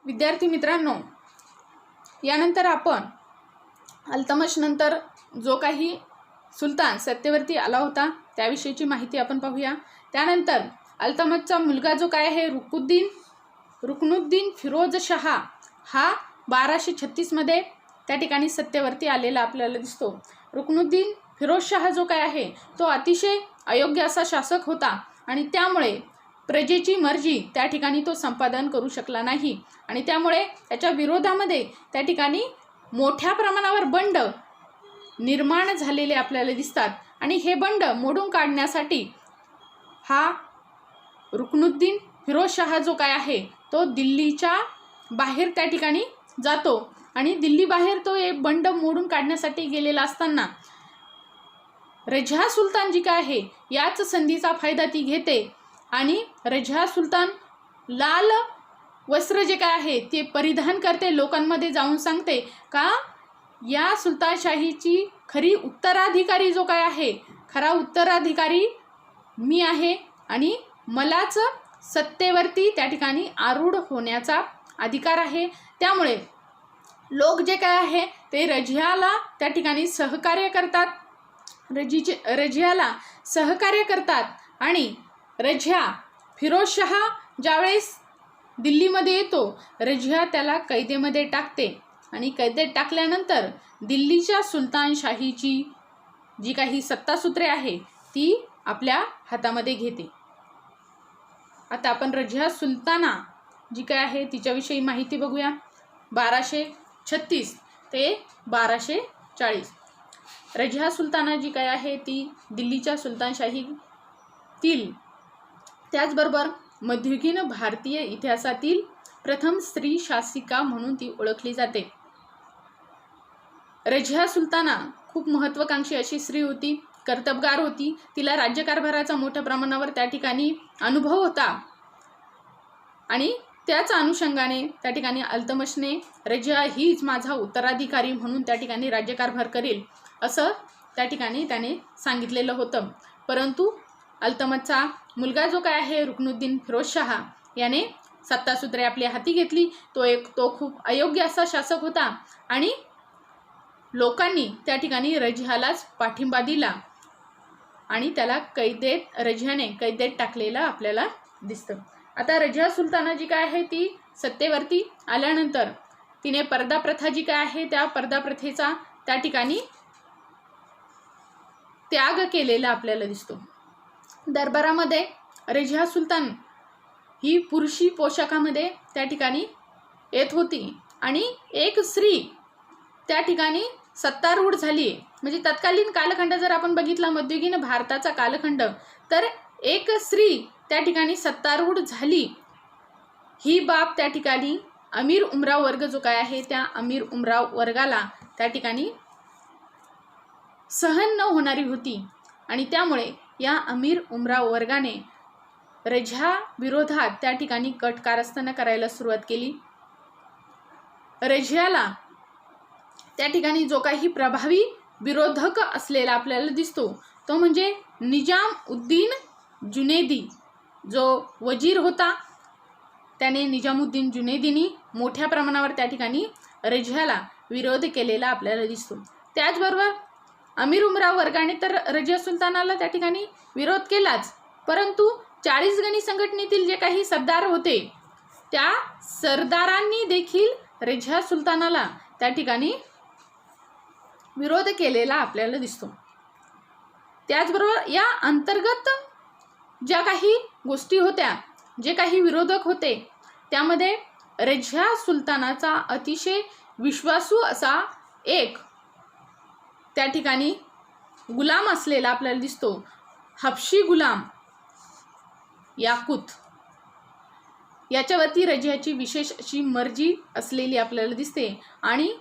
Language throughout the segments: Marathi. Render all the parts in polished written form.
विद्यार्थी मित्रांनो, यानंतर आपण अल्तमश नंतर जो काही सुलतान सत्तेवरती आला होता त्याविषयीची माहिती आपण पाहूया। त्यानंतर अल्तमशचा मुलगा जो काय आहे रुकनुद्दीन फिरोज शाह हा 1236 मध्ये त्या ठिकाणी सत्तेवरती आलेला आपल्याला दिसतो। रुकनुद्दीन फिरोज शाह जो काय आहे तो अतिशय अयोग्य असा शासक होता आणि त्यामुळे प्रजेची मर्जी त्या ठिकाणी तो संपादन करू शकला नाही आणि त्यामुळे त्याच्या विरोधामध्ये त्या ठिकाणी मोठ्या प्रमाणावर बंड निर्माण झालेले आपल्याला दिसतात आणि हे बंड मोडून काढण्यासाठी हा रुकनुद्दीन फिरोज शाह जो काय आहे तो दिल्लीच्या बाहेर त्या ठिकाणी जातो आणि दिल्ली बाहेर तो एक बंड मोडून काढण्यासाठी गेलेला असताना रजिया सुलतान जी काय आहे याच संधीचा फायदा ती घेते आणि रजिया सुलतान लाल वस्त्र जे काय आहे ते परिधान करते, लोकांमध्ये जाऊन सांगते का या सुलतानशाहीची खरी उत्तराधिकारी जो काय आहे खरा उत्तराधिकारी मी आहे आणि मलाच सत्तेवरती त्या ठिकाणी आरूढ होण्याचा अधिकार आहे। त्यामुळे लोक जे काय आहे ते रजियाला त्या ठिकाणी सहकार्य करतात, रजियाला सहकार्य करतात आणि रजिया फिरोज शाह ज्यावेळेस दिल्लीमध्ये येतो रजिया त्याला कैदेमध्ये टाकते आणि कैदेत टाकल्यानंतर दिल्लीच्या सुलतानशाहीची जी काही सत्तासूत्रे आहे ती आपल्या हातामध्ये घेते। आता आपण रजिया सुलताना जी काय आहे तिच्याविषयी माहिती बघूया। 1236 ते 1240 रजिया सुलताना जी काय आहे ती दिल्लीच्या सुलतानशाहीतील त्याचबरोबर मध्ययुगीन भारतीय इतिहासातील प्रथम स्त्री शासिका म्हणून ती ओळखली जाते। रजिया सुलताना खूप महत्त्वाकांक्षी अशी स्त्री होती, कर्तबगार होती, तिला राज्यकारभाराचा मोठ्या प्रमाणावर त्या ठिकाणी अनुभव होता आणि त्याच अनुषंगाने त्या ठिकाणी अल्तमशने रजिया हीच माझा उत्तराधिकारी म्हणून त्या ठिकाणी राज्यकारभार करेल असं त्या ठिकाणी त्याने सांगितलेलं होतं। परंतु अल्तमशचा मुलगा जो काय आहे रुकनुद्दीन फिरोज शाह याने सत्तासूत्रे आपल्या हाती घेतली। तो खूप अयोग्य असा शासक होता आणि लोकांनी त्या ठिकाणी रजियालाच पाठिंबा दिला आणि त्याला रजियाने कैदेत टाकलेला आपल्याला दिसतं। आता रजिया सुलताना जी काय आहे ती सत्तेवरती आल्यानंतर तिने पर्दा प्रथा जी काय आहे त्या पर्दा प्रथेचा त्या ठिकाणी त्याग केलेला आपल्याला दिसतो। दरबारामध्ये रजिया सुलतान ही पुरुषी पोशाखामध्ये त्या ठिकाणी येत होती आणि एक स्त्री त्या ठिकाणी सत्तारूढ झाली आहे। म्हणजे तत्कालीन कालखंड जर आपण बघितला मध्ययुगीन भारताचा कालखंड तर एक स्त्री त्या ठिकाणी सत्तारूढ झाली ही बाब त्या ठिकाणी अमीर उमराव वर्ग जो काय आहे त्या अमीर उमराव वर्गाला त्या ठिकाणी सहन न होणारी होती आणि त्यामुळे या अमीर उमराव वर्गाने रजिया विरोधात त्या ठिकाणी कट कारस्थान करायला सुरुवात केली। रजियाला त्या ठिकाणी जो काही प्रभावी विरोधक असलेला आपल्याला दिसतो तो म्हणजे निजामुद्दीन जुनैदी जो वजीर होता। त्याने निजामुद्दीन जुनैदीनी मोठ्या प्रमाणावर त्या ठिकाणी रजियाला विरोध केलेला आपल्याला दिसतो। त्याचबरोबर अमीर उमराव वर्गाने तर रजिया सुलतानाला त्या ठिकाणी विरोध केलाच, परंतु 40 गणी संघटनेतील जे काही सरदार होते त्या सरदारांनी देखील रजिया सुलतानाला त्या ठिकाणी विरोध केलेला आपल्याला दिसतो। त्याचबरोबर या अंतर्गत ज्या काही गोष्टी होत्या, जे काही विरोधक होते त्यामध्ये रजिया सुलतानाचा अतिशय विश्वासू असा एक त्या ठिकाणी गुलाम असलेला आपल्याला दिसतो, हबशी गुलाम याकूत। याच्यावरती रजियाची विशेष अशी मर्जी असलेली आपल्याला दिसते आणि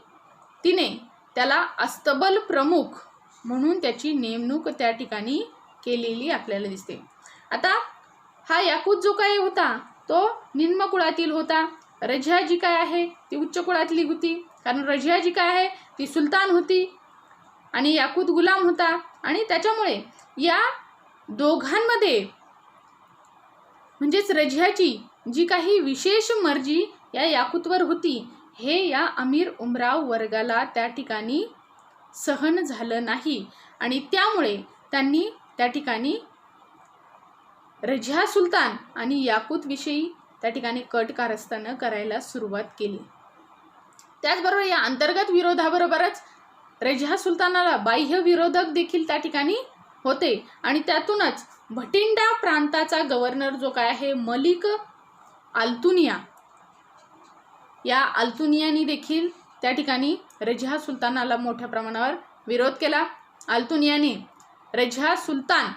तिने त्याला अस्तबल प्रमुख म्हणून त्याची नेमणूक त्या ठिकाणी केलेली आपल्याला दिसते। आता हा याकूत जो काय होता तो निम्न कुळातील होता, रजिया जी काय आहे ती उच्च कुळातली होती, कारण रजिया जी काय आहे ती सुलतान होती आणि याकूत गुलाम होता आणि त्याच्यामुळे या दोघांमध्ये म्हणजेच रजियाची जी काही विशेष मर्जी या याकूतवर होती हे या अमीर उमराव वर्गाला त्या ठिकाणी सहन झालं नाही आणि त्यामुळे त्यांनी त्या ठिकाणी रझिया सुलतान आणि याकूत विषयी त्या ठिकाणी कट कारस्थानं करायला सुरुवात केली. त्याचबरोबर या अंतर्गत विरोधाबरोबरच रझिया सुलतानाला बाह्य विरोधक देखील त्या ठिकाणी होते आणि त्यातूनच भटिंडा प्रांताचा गव्हर्नर जो काय आहे मलिक अल्तुनिया, या अल्तुनियानी देखील त्या ठिकाणी रझिया सुलतानाला मोठ्या प्रमाणावर विरोध केला. अल्तुनियाने रझिया सुलतान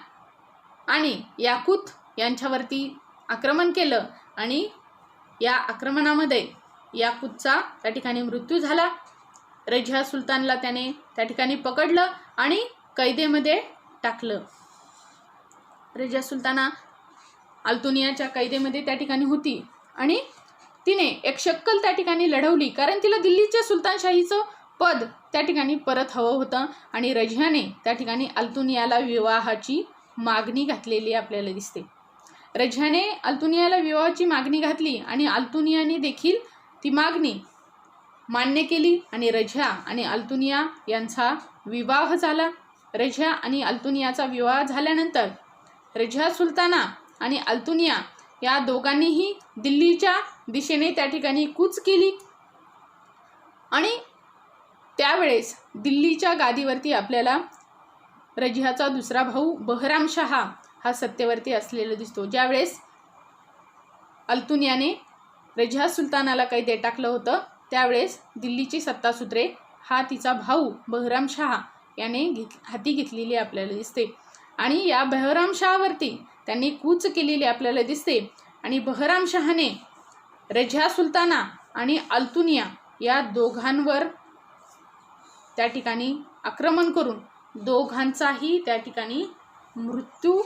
आणि याकूत यांच्यावरती आक्रमण केलं आणि या आक्रमणामध्ये याकूतचा त्या ठिकाणी मृत्यू झाला. रझिया सुलतानला त्याने त्या ठिकाणी पकडलं आणि कैदेमध्ये टाकलं. रझिया सुलताना अल्तुनियाच्या कैदेमध्ये त्या ठिकाणी होती आणि तिने एक शक्कल त्या ठिकाणी लढवली, कारण तिला दिल्लीच्या सुलतानशाहीचं पद त्या ठिकाणी परत हवं होतं आणि रझियाने त्या ठिकाणी अल्तुनियाला विवाहाची मागणी घातलेली आपल्याला दिसते. रझियाने अल्तुनियाला विवाहाची मागणी घातली आणि अल्तुनियाने देखील ती मागणी मान्य केली आणि रझिया आणि अल्तुनिया यांचा विवाह झाला. रझिया आणि अल्तुनियाचा विवाह झाल्यानंतर रझिया सुलताना आणि अल्तुनिया या दोघांनीही दिल्लीच्या दिशेने त्या ठिकाणी कूच केली आणि त्यावेळेस दिल्लीच्या गादीवरती आपल्याला रझियाचा दुसरा भाऊ बहराम शहा हा सत्तेवरती असलेला दिसतो. ज्यावेळेस अल्तुनियाने रझिया सुलतानाला कैदेत टाकलं होतं त्यावेळेस दिल्लीची सत्तासूत्रे हा तिचा भाऊ बहराम शहा याने हाती घेतलेली आपल्याला दिसते आणि या बहराम शहावरती त्यांनी कूच केलेली आपल्याला दिसते आणि बहराम शहाने रझिया सुलताना आणि अल्तुनिया या दोघांवर त्या ठिकाणी आक्रमण करून दोघांचाही त्या ठिकाणी मृत्यू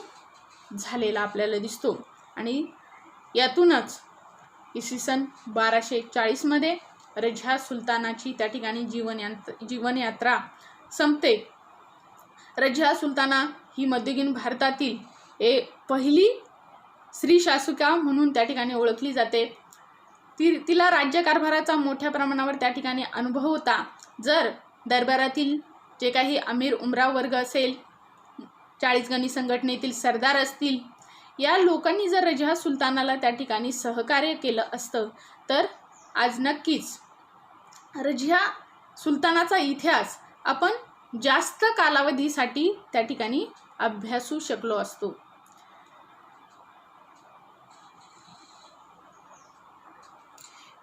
झालेला आपल्याला दिसतो आणि यातूनच इसवी सन 1240 रझिया सुलतानाची त्या ठिकाणी जीवनयात्रा संपते. रझिया सुलताना ही मध्ययुगीन भारतातील पहिली स्त्री शासका म्हणून त्या ठिकाणी ओळखली जाते. तिला राज्यकारभाराचा मोठ्या प्रमाणावर त्या ठिकाणी अनुभव होता. जर दरबारातील जे काही अमीर उमराव वर्ग असेल, 40 गणी संघटनेतील सरदार असतील, या लोकांनी जर रझिया सुलतानाला त्या ठिकाणी सहकार्य केलं असतं तर आज नक्कीच रझिया सुलतानाचा इतिहास आपण जास्त कालावधीसाठी त्या ठिकाणी अभ्यासू शकलो असतो.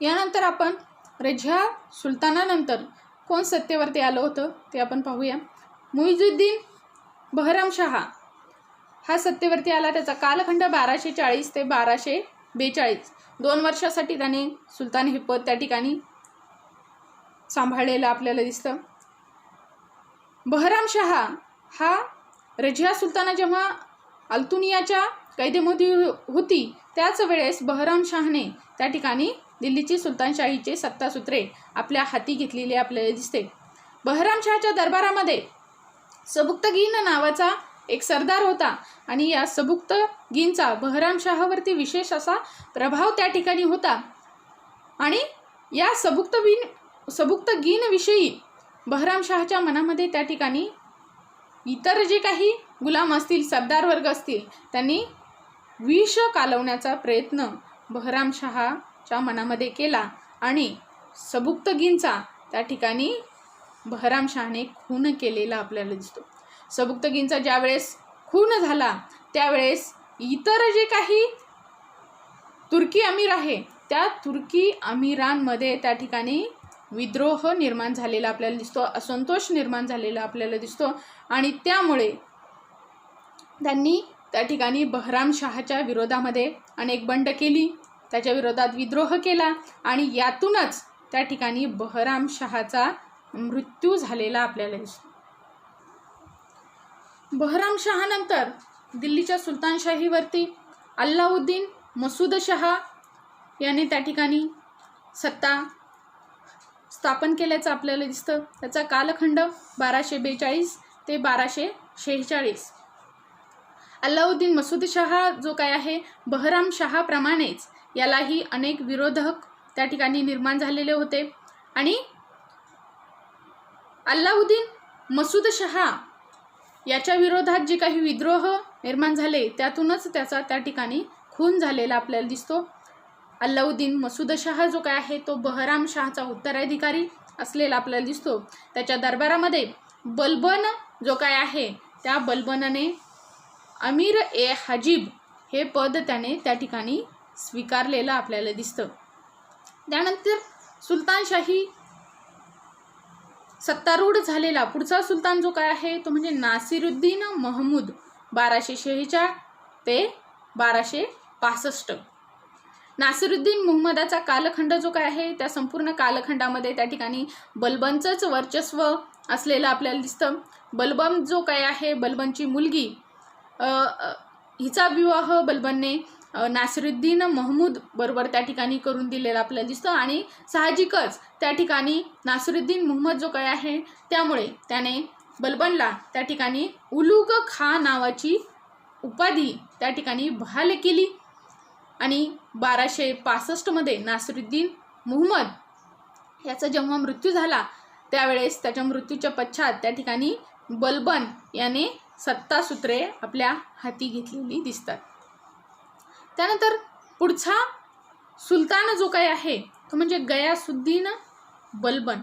यानंतर आपण रझिया सुलतानानंतर कोण सत्तेवरती आलं होतं ते आपण पाहूया. मुइझुद्दीन बहराम शहा हा सत्तेवरती आला. त्याचा कालखंड 1240 ते 1242. 2 वर्षासाठी त्याने सुलतान हे पद त्या ठिकाणी सांभाळलेलं आपल्याला दिसतं. बहराम शहा हा रझिया सुलताना जेव्हा अल्तुनियाच्या कैदेमध्ये होती त्याच वेळेस बहराम शहाने त्या ठिकाणी दिल्लीची सुलतानशाहीचे सत्तासूत्रे आपल्या हाती घेतलेली आपल्याला दिसते. बहराम शहाच्या दरबारामध्ये सबुक्तगीन नावाचा एक सरदार होता आणि या सबुक्तगीनचा बहराम शहावरती विशेष असा प्रभाव त्या ठिकाणी होता आणि या सबुक्तगीन विषयी बहराम शहाच्या मनामध्ये त्या ठिकाणी इतर जे काही गुलाम असतील, सरदार वर्ग असतील, त्यांनी विष कालवण्याचा प्रयत्न बहराम शहाच्या मनामध्ये केला आणि सबुक्तगीनचा त्या ठिकाणी बहराम शहाने खून केलेला आपल्याला दिसतो. सबुक्तगीनचा ज्यावेळेस खून झाला त्यावेळेस इतर जे काही तुर्की अमीर आहे त्या तुर्की अमीरांमध्ये त्या ठिकाणी विद्रोह निर्माण झालेला आपल्याला दिसतो, असंतोष निर्माण झालेला आपल्याला दिसतो आणि त्यामुळे त्यांनी त्या ठिकाणी बहराम शहाच्या विरोधामध्ये अनेक बंड केली, त्याच्या विरोधात विद्रोह केला आणि यातूनच त्या ठिकाणी बहराम शहाचा मृत्यू झालेला आपल्याला दिसतो. बहराम शहानंतर दिल्लीच्या सुलतानशाहीवरती अल्लाउद्दीन मसूद शहा याने त्या ठिकाणी सत्ता स्थापन केल्याचं आपल्याला दिसतं. त्याचा कालखंड 1242 ते 1246. अल्लाउद्दीन मसूद शहा जो काय आहे बहराम शहाप्रमाणेच यालाही अनेक विरोधक त्या ठिकाणी निर्माण झालेले होते आणि अल्लाउद्दीन मसूद शहा याच्या विरोधात जे काही विद्रोह निर्माण झाले त्यातूनच त्याचा त्या ठिकाणी खून झालेला आपल्याला दिसतो. अल्लाउद्दीन मसूद शहा जो काय आहे तो बहराम शहाचा उत्तराधिकारी असलेला आपल्याला दिसतो. त्याच्या दरबारामध्ये बलबन जो काय आहे त्या बलबनने अमीर ए हजीब हे पद त्याने त्या ठिकाणी स्वीकारलेलं आपल्याला दिसतं. त्यानंतर सुलतानशाही सत्तारूढ झालेला पुढचा सुलतान जो काय आहे तो म्हणजे नासिरुद्दीन महमूद 1246 ते 1265. नासिरुद्दीन मुहम्मदाचा कालखंड जो काय आहे त्या संपूर्ण कालखंडामध्ये त्या ठिकाणी बलबनचंच वर्चस्व असलेलं आपल्याला दिसतं. बलबन जो काय आहे बलबनची मुलगी हिचा विवाह बलबनने नासिरुद्दीन महमूद बरोबर त्या ठिकाणी करून दिलेला आपल्याला दिसतं आणि साहजिकच त्या ठिकाणी नासिरुद्दीन मुहम्मद जो काय आहे त्यामुळे त्याने बलबनला त्या ठिकाणी उलुग खा नावाची उपाधी त्या ठिकाणी बहाल केली आणि 1265 नासिरुद्दीन मुहम्मद याचा जेव्हा मृत्यू झाला त्यावेळेस त्याच्या मृत्यूच्या पश्चात त्या ठिकाणी बलबन याने सत्तासूत्रे आपल्या हाती घेतलेली दिसतात. त्यानंतर पुढचा सुलतान जो काय आहे तो म्हणजे गयासुद्दीन बलबन.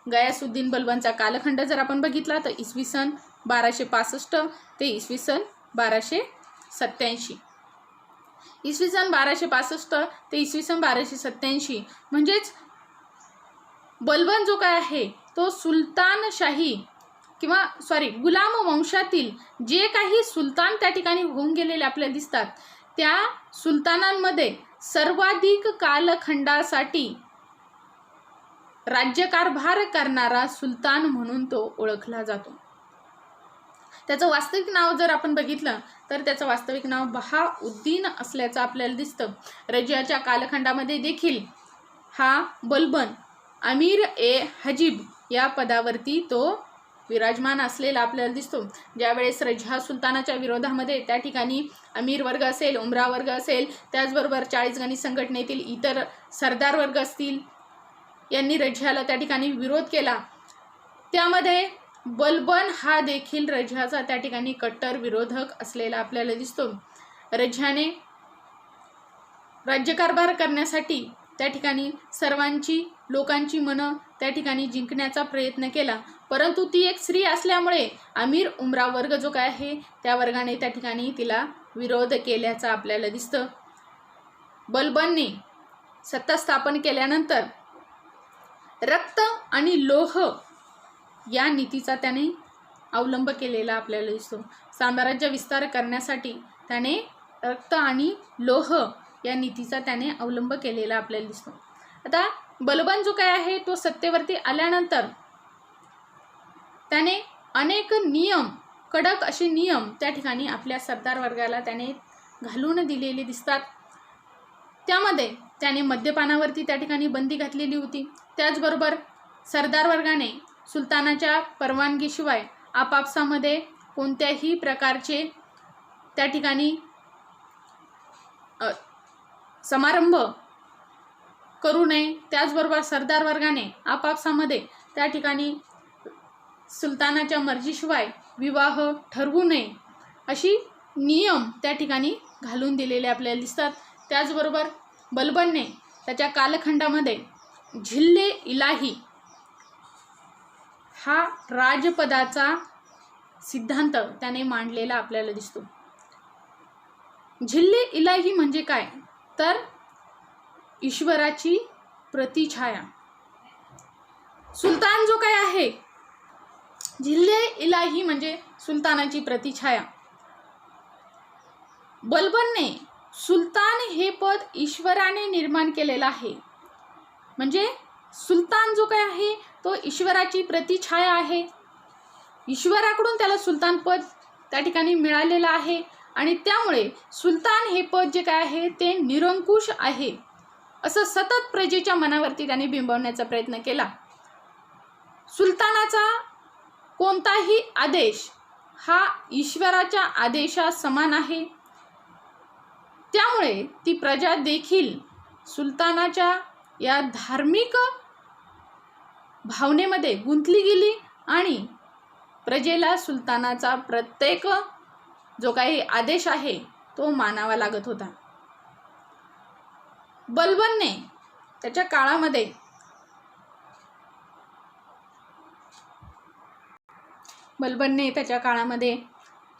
गयासुद्दीन बलबनचा कालखंड जर आपण बघितला तर इसवी सन 1265 ते इसवी सन 1287. इसवी सन 1265 ते इसवी सन 1287 म्हणजेच बलबन जो काय आहे तो सुलतानशाही गुलाम वंशातील जे काही सुलतान त्या ठिकाणी होऊन गेलेले आपल्याला दिसतात त्या सुलतानांमध्ये सर्वाधिक कालखंडासाठी राज्यकारभार करणारा सुलतान म्हणून तो ओळखला जातो. त्याचं वास्तविक नाव जर आपण बघितलं तर त्याचं वास्तविक नाव बहाउद्दीन असल्याचं आपल्याला दिसतं. रजियाच्या कालखंडामध्ये देखील हा बलबन अमीर ए हजीब या पदावरती तो विराजमान असलेला आपल्याला दिसतो. ज्यावेळेस रजिया सुलतानाच्या विरोधामध्ये त्या ठिकाणी अमीर वर्ग असेल, उमरा वर्ग असेल, त्याचबरोबर 40 गणी संघटनेतील इतर सरदार वर्ग असतील यांनी रजियाला त्या ठिकाणी विरोध केला. त्यामध्ये बलबन हा देखील रजियाचा त्या ठिकाणी कट्टर विरोधक असलेला आपल्याला दिसतो. रजियाने राज्यकारभार करण्यासाठी त्या ठिकाणी सर्वांची लोकांची मनं त्या ठिकाणी जिंकण्याचा प्रयत्न केला, परंतु ती एक स्त्री असल्यामुळे अमीर उमरा वर्ग जो काय आहे त्या वर्गाने त्या ठिकाणी तिला विरोध केल्याचा आपल्याला दिसतं. बलबनने सत्ता स्थापन केल्यानंतर रक्त आणि लोह या नीतीचा त्याने अवलंब केलेला आपल्याला दिसतो. साम्राज्य विस्तार करण्यासाठी त्याने रक्त आणि लोह या नीतीचा त्याने अवलंब केलेला आपल्याला दिसतो. आता बलबन जो काय आहे तो सत्तेवरती आल्यानंतर त्याने अनेक नियम, कडक असे नियम त्या ठिकाणी आपल्या सरदार वर्गाला त्याने घालून दिलेले दिसतात. त्यामध्ये त्याने मद्यपानावरती त्या ठिकाणी बंदी घातलेली होती. त्याचबरोबर सरदार वर्गाने सुलतानाच्या परवानगीशिवाय आपापसामध्ये कोणत्याही प्रकारचे त्या ठिकाणी समारंभ करू नये. त्याचबरोबर सरदार वर्गाने आपापसामध्ये त्या ठिकाणी सुलतानाच्या मर्जीशिवाय विवाह ठरवू नये अशी नियम त्या ठिकाणी घालून दिलेले आपल्याला दिसतात. त्याचबरोबर बलबनने त्याच्या कालखंडामध्ये झिल्ले इलाही हा राजपदाचा सिद्धांत त्याने मांडलेला आपल्याला दिसतो. झिल्ले इलाही म्हणजे काय तर ईश्वराची प्रतिछाया. सुलतान जो काय आहे, झिल्ले इलाही म्हणजे सुलतानाची प्रतिछाया. बलबनने सुलतान हे पद ईश्वराने निर्माण केलेलं आहे. म्हणजे सुलतान जो काय आहे तो ईश्वराची प्रतिछाया आहे. ईश्वराकडून त्याला सुलतान पद त्या ठिकाणी मिळालेलं आहे आणि त्यामुळे सुलतान हे पद जे काय आहे ते निरंकुश आहे असं सतत प्रजेच्या मनावरती त्याने बिंबवण्याचा प्रयत्न केला. सुलतानाचा कोणताही आदेश हा ईश्वराच्या आदेशा समान आहे. त्यामुळे ती प्रजा देखील सुलतानाच्या या धार्मिक भावनेमध्ये गुंतली गेली आणि प्रजेला सुलतानाचा प्रत्येक जो काही आदेश आहे तो मानावा लागत होता. बलबनने त्याच्या काळामध्ये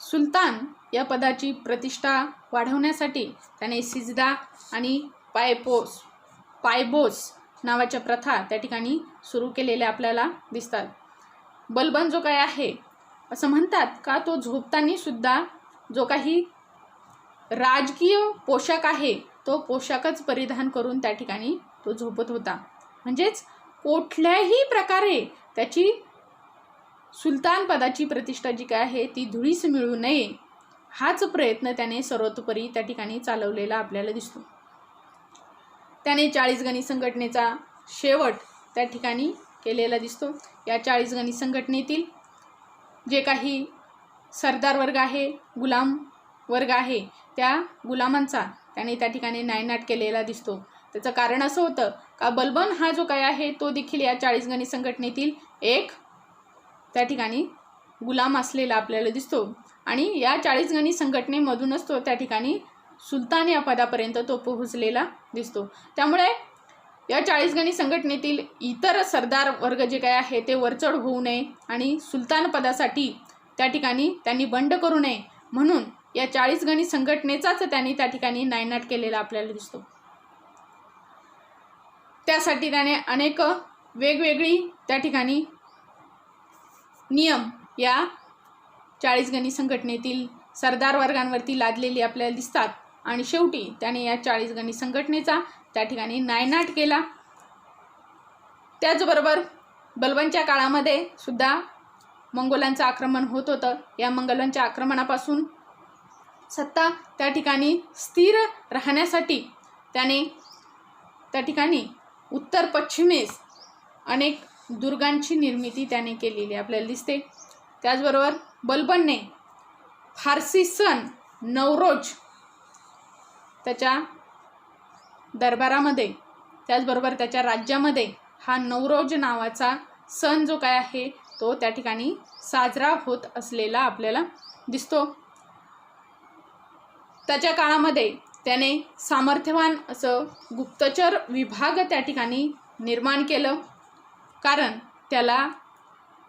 सुलतान या पदाची प्रतिष्ठा वाढवण्यासाठी त्याने सिजदा आणि पायबोस नावाच्या प्रथा त्या ठिकाणी सुरू केलेल्या आपल्याला दिसतात. बलबन जो काय आहे असं म्हणतात का तो झोपताना सुद्धा जो काही राजकीय पोशाख आहे तो पोशाखच परिधान करून त्या ठिकाणी तो झोपत होता. म्हणजेच कुठल्याही प्रकारे त्याची सुलतान पदाची प्रतिष्ठा जी काय आहे ती धुळीस मिळू नये हाच प्रयत्न त्याने सर्वतोपरी त्या ठिकाणी चालवलेला आपल्याला दिसतो. त्याने 40 गणी संघटनेचा शेवट त्या ठिकाणी केलेला दिसतो. या 40 गणी संघटनेतील जे काही सरदार वर्ग आहे, गुलाम वर्ग आहे, त्या गुलामांचा त्याने त्या ठिकाणी नायनाट केलेला दिसतो. त्याचं कारण असं होतं का बलबन हा जो काय आहे तो देखील या 40 गणी संघटनेतील एक त्या ठिकाणी गुलाम असलेला आपल्याला दिसतो आणि या 40 गणी संघटनेमधूनच तो त्या ठिकाणी सुलतान या पदापर्यंत तो पोहोचलेला दिसतो. त्यामुळे या 40 गणी संघटनेतील इतर सरदार वर्ग जे काय आहे ते वरचढ होऊ नये आणि सुलतान पदासाठी त्या ठिकाणी त्यांनी बंड करू नये म्हणून या 40 गणी संघटनेचाच त्यांनी त्या ठिकाणी नायनाट केलेला आपल्याला दिसतो. त्यासाठी त्याने अनेक वेगवेगळी त्या ठिकाणी नियम या 40 गणी संघटनेतील सरदार वर्गांवरती लादलेली आपल्याला दिसतात आणि शेवटी त्याने या 40 गणी संघटनेचा त्या ठिकाणी नायनाट केला. त्याचबरोबर बलबनच्या काळामध्ये सुद्धा मंगोलांचं आक्रमण होत होतं. या मंगोलांच्या आक्रमणापासून सत्ता त्या ठिकाणी स्थिर राहण्यासाठी त्याने त्या ठिकाणी उत्तर पश्चिमेस अनेक दुर्गांची निर्मिती त्याने केलेली आपल्याला दिसते. त्याचबरोबर बलबनने फारसी सण नवरोज त्याच्या दरबारामध्ये त्याचबरोबर त्याच्या राज्यामध्ये हा नवरोज नावाचा सण जो काय आहे तो त्या ठिकाणी साजरा होत असलेला आपल्याला दिसतो. त्याच्या काळामध्ये त्याने सामर्थ्यवान असं गुप्तचर विभाग त्या ठिकाणी निर्माण केलं. कारण त्याला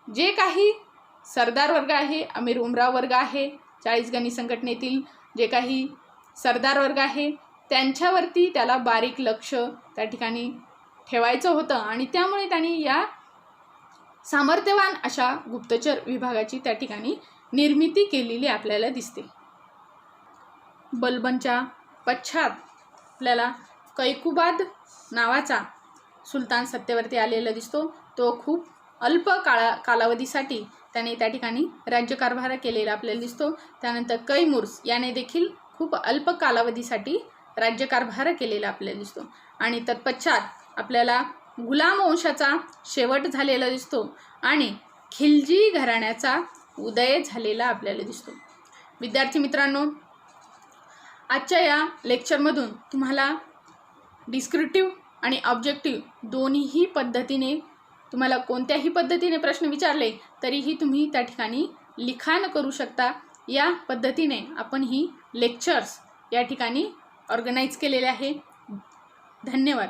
जे काही सरदार वर्ग आहे, अमीर उमरा वर्ग आहे, 40 गणी संघटनेतील जे काही सरदार वर्ग आहे त्यांच्यावरती त्याला बारीक लक्ष त्या ठिकाणी ठेवायचं होतं आणि त्यामुळे त्यांनी या सामर्थ्यवान अशा गुप्तचर विभागाची त्या ठिकाणी निर्मिती केलेली आपल्याला दिसते. बलबनच्या पश्चात आपल्याला कैकुबाद नावाचा सुलतान सत्तेवरती आलेला दिसतो. तो खूप अल्प कालावधीसाठी त्याने त्या ठिकाणी राज्यकारभार केलेला आपल्याला दिसतो. त्यानंतर कैमुर्स याने देखील खूप अल्प कालावधीसाठी राज्यकारभार केलेला आपल्याला दिसतो आणि तत्पश्चात आपल्याला गुलाम वंशाचा शेवट झालेला दिसतो आणि खिलजी घराण्याचा उदय झालेला आपल्याला दिसतो. विद्यार्थी मित्रांनो, आजच्या या लेक्चरमधून तुम्हाला डिस्क्रिप्टिव्ह आणि ऑब्जेक्टिव्ह दोन्हीही पद्धतीने तुम्हाला कोणत्याही पद्धतीने प्रश्न विचारले तरीही तुम्ही त्या ठिकाणी लिखाण करू शकता. या पद्धतीने आपण ही लेक्चर्स या ठिकाणी ऑर्गनाईज केलेले आहे. धन्यवाद.